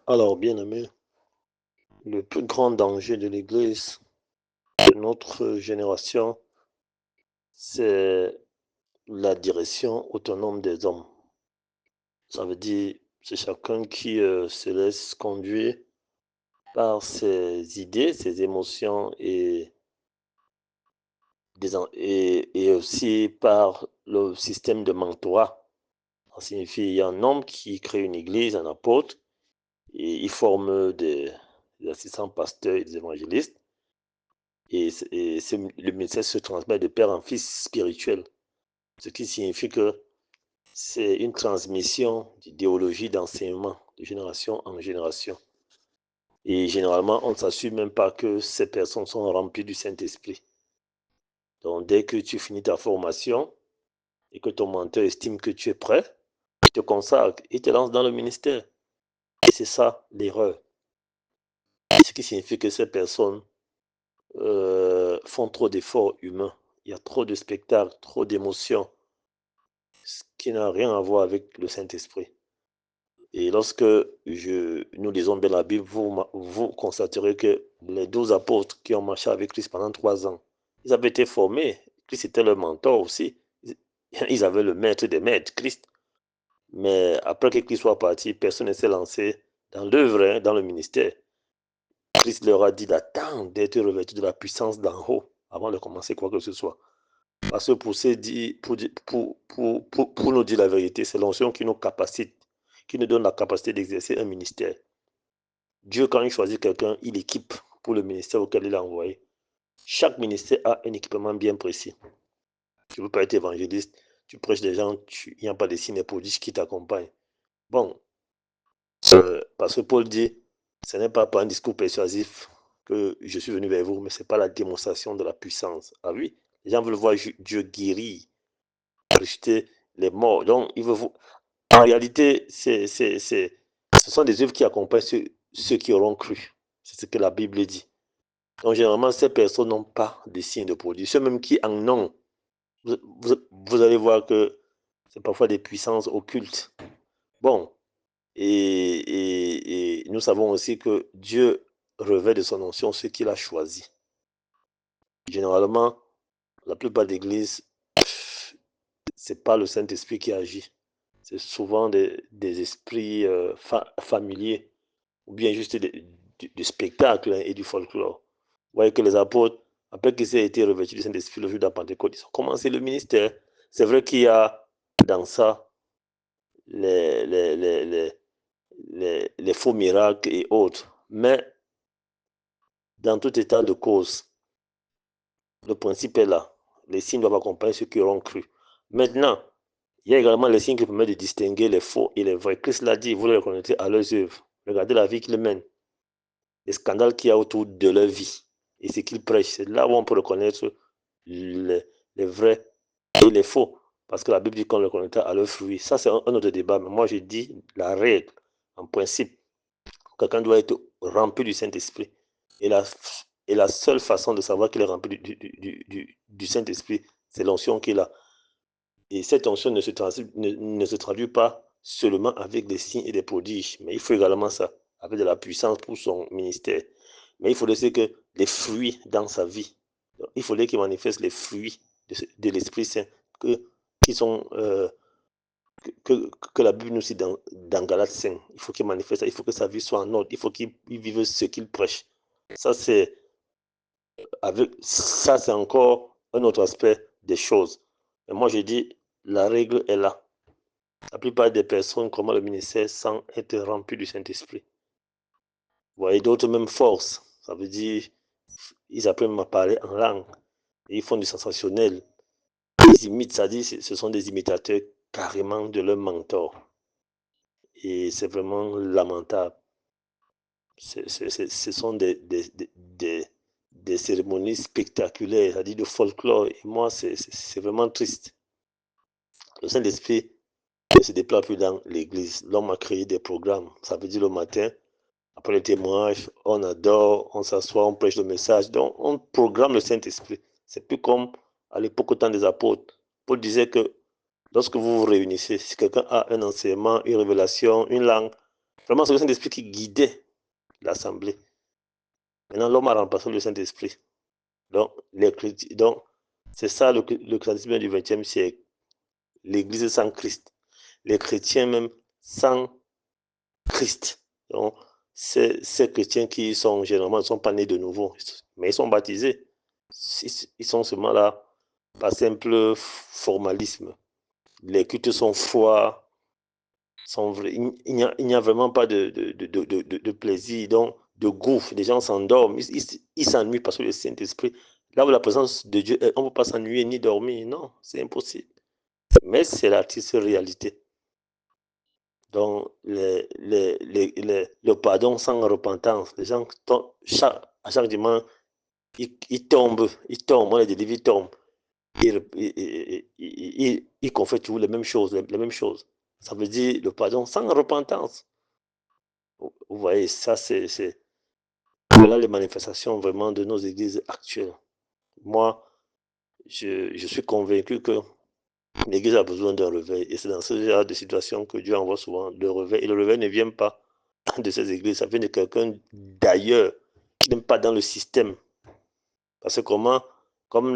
Alors, bien-aimé, le plus grand danger de l'Église de notre génération, c'est la direction autonome des hommes. Ça veut dire, c'est chacun qui se laisse conduire par ses idées, ses émotions et aussi par le système de mentorat. Ça signifie qu'il y a un homme qui crée une église, un apôtre, et il forme des assistants pasteurs et des évangélistes. Le message se transmet de père en fils spirituel, ce qui signifie que c'est une transmission d'idéologie, d'enseignement de génération en génération. Et généralement, on ne s'assure même pas que ces personnes sont remplies du Saint-Esprit. Donc, dès que tu finis ta formation et que ton mentor estime que tu es prêt, il te consacre, il te lance dans le ministère. Et c'est ça l'erreur. Ce qui signifie que ces personnes font trop d'efforts humains. Il y a trop de spectacles, trop d'émotions, ce qui n'a rien à voir avec le Saint-Esprit. Et lorsque nous lisons bien la Bible, vous constaterez que les 12 apôtres qui ont marché avec Christ pendant 3 ans, ils avaient été formés. Christ était leur mentor aussi. Ils avaient le maître des maîtres, Christ. Mais après que Christ soit parti, personne ne s'est lancé dans l'œuvre, hein, dans le ministère. Christ leur a dit d'attendre d'être revêtu de la puissance d'en haut avant de commencer quoi que ce soit. Parce que pour nous dire la vérité, c'est l'onction qui nous capacite, qui nous donne la capacité d'exercer un ministère. Dieu, quand il choisit quelqu'un, il équipe pour le ministère auquel il a envoyé. Chaque ministère a un équipement bien précis. Tu ne peux pas être évangéliste, tu prêches des gens, il n'y a pas de signes et prodiges qui t'accompagnent. Bon, parce que Paul dit, ce n'est pas par un discours persuasif que je suis venu vers vous, mais ce n'est pas la démonstration de la puissance. Ah oui, les gens veulent voir Dieu guérir, ressusciter les morts. Donc, en réalité, ce sont des œuvres qui accompagnent ceux qui auront cru. C'est ce que la Bible dit. Donc, généralement, ces personnes n'ont pas de signes de produits. Ceux même qui en ont, vous allez voir que c'est parfois des puissances occultes. Bon, et nous savons aussi que Dieu revêt de son onction ceux qu'il a choisis. Généralement, la plupart des églises, ce n'est pas le Saint-Esprit qui agit. C'est souvent des esprits familiers ou bien juste du spectacle, hein, et du folklore. Vous voyez que les apôtres, après qu'ils aient été revêtus du Saint-Esprit le jour de la Pentecôte, ils ont commencé le ministère. C'est vrai qu'il y a dans ça les, les, les, les, les faux miracles et autres. Mais dans tout état de cause, le principe est là. Les signes doivent accompagner ceux qui auront cru. Maintenant, il y a également les signes qui permettent de distinguer les faux et les vrais. Christ l'a dit, vous les reconnaîtrez à leurs œuvres. Regardez la vie qu'ils mènent, les scandales qu'il y a autour de leur vie et ce qu'ils prêchent. C'est là où on peut reconnaître les vrais et les faux. Parce que la Bible dit qu'on les reconnaîtra à leurs fruits. Ça, c'est un autre débat. Mais moi, je dis la règle, en principe. Quelqu'un doit être rempli du Saint-Esprit. Et la seule façon de savoir qu'il est rempli du Saint-Esprit, c'est l'onction qu'il a. Et cette onction ne se traduit pas seulement avec des signes et des prodiges, mais il faut également ça, avec de la puissance pour son ministère. Mais il faudrait que les fruits dans sa vie, il faudrait qu'il manifeste les fruits de l'Esprit Saint qui sont, que la Bible nous dit dans Galates 5. Il faut qu'il manifeste ça, il faut que sa vie soit en ordre, il faut qu'il vive ce qu'il prêche. Ça, c'est encore un autre aspect des choses. Et moi, je dis, la règle est là. La plupart des personnes commencent le ministère sans être remplis du Saint-Esprit. Vous voyez, d'autres même force. Ça veut dire, ils apprennent à parler en langue. Et ils font du sensationnel. Ils imitent, ça dit, ce sont des imitateurs carrément de leur mentor. Et c'est vraiment lamentable. Ce sont des cérémonies spectaculaires, c'est-à-dire de folklore. Et moi, c'est vraiment triste. Le Saint-Esprit ne se déploie plus dans l'église. L'homme a créé des programmes. Ça veut dire le matin, après le témoignage, on adore, on s'assoit, on prêche le message. Donc, on programme le Saint-Esprit. C'est plus comme à l'époque au temps des apôtres. Paul disait que lorsque vous vous réunissez, si quelqu'un a un enseignement, une révélation, une langue, Vraiment, c'est le Saint-Esprit qui guidait l'Assemblée. Maintenant, l'homme a remplacé le Saint-Esprit. Donc, c'est ça le christianisme du XXe siècle. L'Église sans Christ. Les chrétiens même sans Christ. Donc, ces chrétiens qui sont généralement ne sont pas nés de nouveau, mais ils sont baptisés. Ils sont seulement là par simple formalisme. Les cultes sont froids, sont vrais. Il n'y a vraiment pas de plaisir, donc de goût. Les gens s'endorment, ils s'ennuient parce que le Saint-Esprit, là où la présence de Dieu, on ne peut pas s'ennuyer ni dormir. Non, c'est impossible. Mais c'est la triste réalité. Donc, le pardon sans repentance, les gens, à chaque dimanche, ils tombent, on les délivre, ils tombent. Ils confessent toujours les mêmes choses, les mêmes choses. Ça veut dire le pardon sans repentance. Vous voyez, ça, c'est voilà les manifestations vraiment de nos églises actuelles. Moi, je suis convaincu que l'Église a besoin d'un réveil. Et c'est dans ce genre de situation que Dieu envoie souvent le réveil. Et le réveil ne vient pas de ces églises, ça vient de quelqu'un d'ailleurs, qui n'est pas dans le système. Parce que comme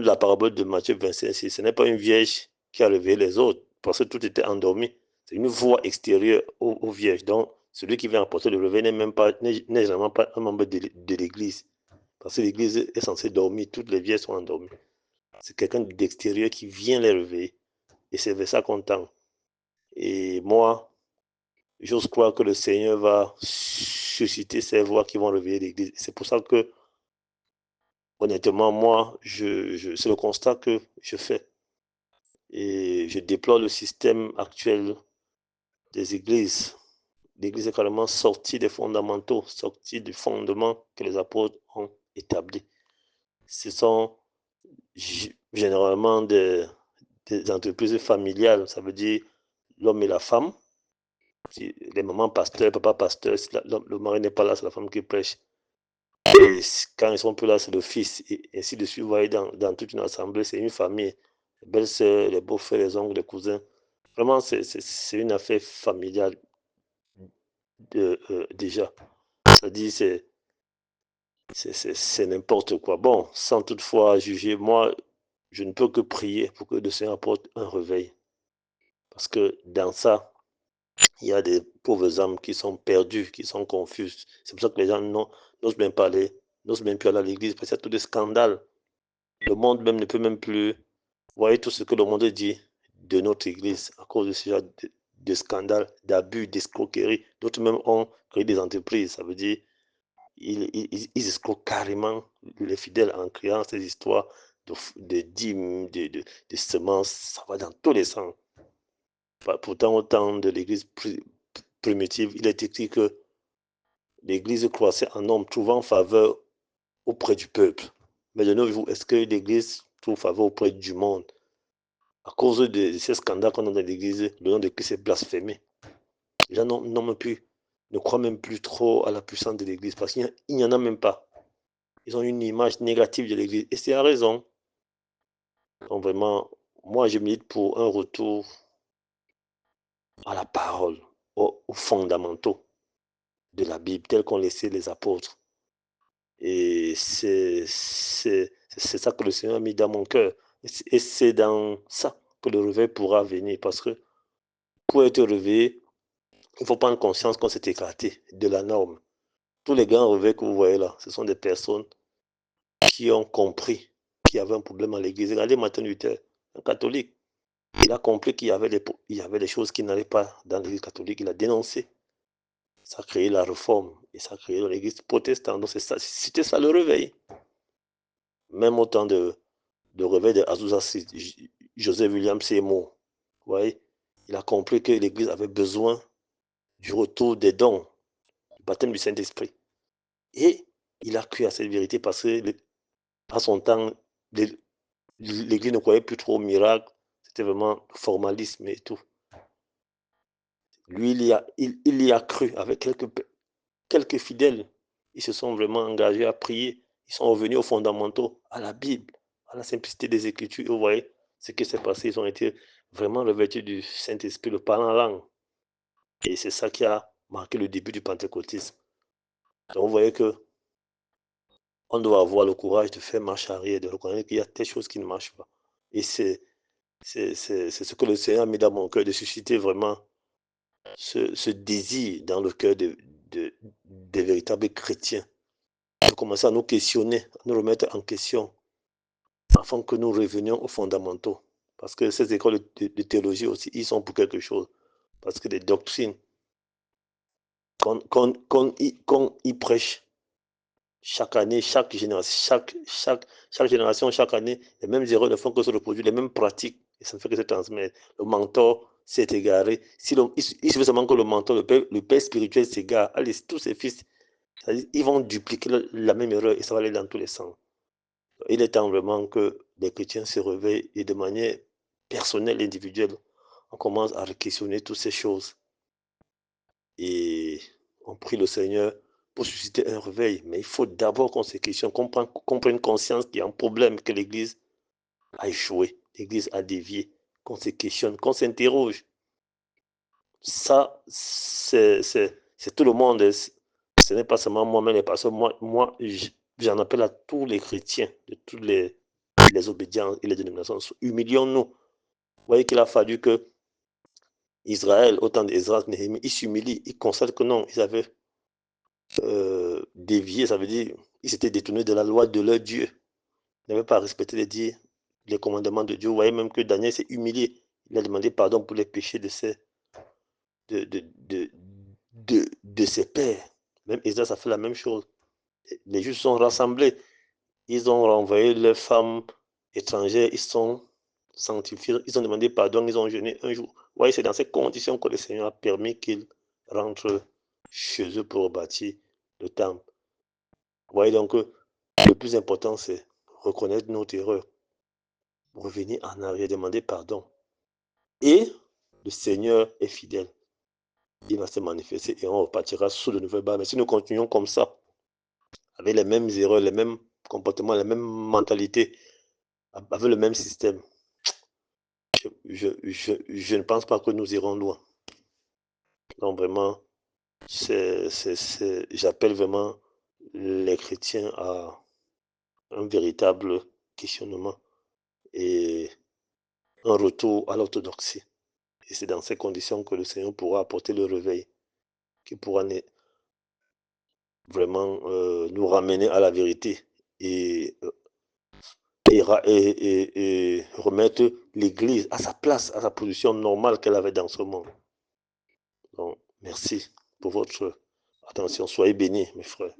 la parabole de Matthieu 25, ce n'est pas une vierge qui a réveillé les autres, parce que tout était endormi. C'est une voix extérieure aux vierges. Donc, celui qui vient apporter le réveil n'est généralement pas un membre de l'église. Parce que l'église est censée dormir, toutes les vierges sont endormies. C'est quelqu'un d'extérieur qui vient les réveiller. Et c'est vers ça qu'on tend. Et moi, j'ose croire que le Seigneur va susciter ces voix qui vont réveiller l'Église. C'est pour ça que, honnêtement, moi, c'est le constat que je fais. Et je déplore le système actuel des églises. L'Église est carrément sortie des fondamentaux, sortie du fondement que les apôtres ont établi. Ce sont généralement des entreprises familiales, ça veut dire l'homme et la femme. Les mamans pasteurs, papa pasteur, si le mari n'est pas là, c'est la femme qui prêche. Et quand ils sont plus là, c'est le fils. Et ainsi de suite, vous voyez, dans toute une assemblée, c'est une famille. Les belles-sœurs, les beaux-frères, les oncles, les cousins. Vraiment, c'est une affaire familiale déjà. C'est-à-dire, c'est n'importe quoi. Bon, sans toutefois juger, moi, je ne peux que prier pour que le Seigneur apporte un réveil. Parce que dans ça, il y a des pauvres âmes qui sont perdues, qui sont confuses. C'est pour ça que les gens n'osent même pas aller, n'osent même plus aller à l'église, parce qu'il y a tous des scandales. Le monde même ne peut même plus. Vous voyez tout ce que le monde dit de notre église à cause de ce genre de scandales, d'abus, d'escroqueries. D'autres même ont créé des entreprises. Ça veut dire ils escroquent carrément les fidèles en créant ces histoires de dîmes, de semences. Ça va dans tous les sens. Pourtant, au temps de l'église primitive, il est écrit que l'Église croissait en nombre, trouvant faveur auprès du peuple. Mais de nos jours, est-ce que l'Église trouve faveur auprès du monde? À cause de ces scandales qu'on a dans l'Église, le nom de Christ est blasphémé. Les gens ne croient même plus trop à la puissance de l'Église parce qu'il n'y en a même pas. Ils ont une image négative de l'Église. Et c'est à raison. Donc vraiment, moi, je milite pour un retour à la parole, aux fondamentaux de la Bible, tels qu'ont laissé les apôtres. Et c'est ça que le Seigneur a mis dans mon cœur. Et c'est dans ça que le réveil pourra venir. Parce que pour être réveillé, il faut prendre conscience qu'on s'est écarté de la norme. Tous les grands réveils que vous voyez là, ce sont des personnes qui ont compris qu'il y avait un problème à l'église. Regardez Martin Luther, un catholique. Il a compris il y avait des choses qui n'allaient pas dans l'église catholique. Il a dénoncé. Ça a créé la réforme et ça a créé l'église protestante. Donc c'était ça le réveil. Même au temps de réveil de Azusa Street, Joseph William Seymour, vous voyez, il a compris que l'Église avait besoin du retour des dons, du baptême du Saint-Esprit. Et il a cru à cette vérité parce que, à son temps, l'Église ne croyait plus trop au miracle, c'était vraiment formalisme et tout. Lui, il y a cru avec quelques fidèles. Ils se sont vraiment engagés à prier. Ils sont revenus aux fondamentaux, à la Bible, à la simplicité des Écritures. Et vous voyez ce qui s'est passé. Ils ont été vraiment revêtus du Saint-Esprit, le parlant en langue. Et c'est ça qui a marqué le début du pentecôtisme. Donc, vous voyez que on doit avoir le courage de faire marche arrière, de reconnaître qu'il y a des choses qui ne marchent pas. Et c'est ce que le Seigneur a mis dans mon cœur, de susciter vraiment ce désir dans le cœur des véritables chrétiens, de commencer à nous questionner, à nous remettre en question, afin que nous revenions aux fondamentaux. Parce que ces écoles de théologie aussi, ils sont pour quelque chose. Parce que les doctrines qu'on y prêche chaque année, chaque génération, chaque année, les mêmes erreurs ne font que se reproduire, les mêmes pratiques, et ça ne fait que se transmettre. Le mentor s'est égaré. Il suffit seulement que le mentor, le père spirituel s'égare. Allez, tous ses fils, ils vont dupliquer la même erreur et ça va aller dans tous les sens. Il est temps vraiment que les chrétiens se réveillent et de manière personnelle, individuelle, on commence à questionner toutes ces choses. Et on prie le Seigneur pour susciter un réveil. Mais il faut d'abord qu'on se questionne, qu'on prenne conscience qu'il y a un problème, que l'Église a échoué, l'Église a dévié, qu'on se questionne, qu'on s'interroge. Ça, c'est tout le monde. Ce n'est pas seulement moi, mais les pasteurs. Moi j'en appelle à tous les chrétiens de toutes les obédiences et les dénominations. Humilions-nous. Vous voyez qu'il a fallu que Israël, au temps d'Esdras, Néhémie, ils s'humilient, ils constatent que non, ils avaient dévié, ça veut dire ils s'étaient détournés de la loi de leur Dieu. Ils n'avaient pas respecté les commandements de Dieu. Vous voyez même que Daniel s'est humilié. Il a demandé pardon pour les péchés de, de, de, de ses pères. Même Esdras a fait la même chose. Les Juifs sont rassemblés. Ils ont renvoyé leurs femmes étrangères. Ils sont sanctifiés. Ils ont demandé pardon. Ils ont jeûné un jour. Vous voyez, c'est dans ces conditions que le Seigneur a permis qu'ils rentrent chez eux pour bâtir le temple. Vous voyez donc que le plus important, c'est reconnaître nos erreurs, revenir en arrière, demander pardon. Et le Seigneur est fidèle. Il va se manifester et on repartira sous de nouvelles bases. Mais si nous continuons comme ça, avec les mêmes erreurs, les mêmes comportements, les mêmes mentalités, avec le même système, je ne pense pas que nous irons loin. Donc vraiment, j'appelle vraiment les chrétiens à un véritable questionnement et un retour à l'orthodoxie. Et c'est dans ces conditions que le Seigneur pourra apporter le réveil, qui pourra vraiment nous ramener à la vérité et, et remettre l'Église à sa place, à sa position normale qu'elle avait dans ce monde. Donc, merci pour votre attention. Soyez bénis, mes frères.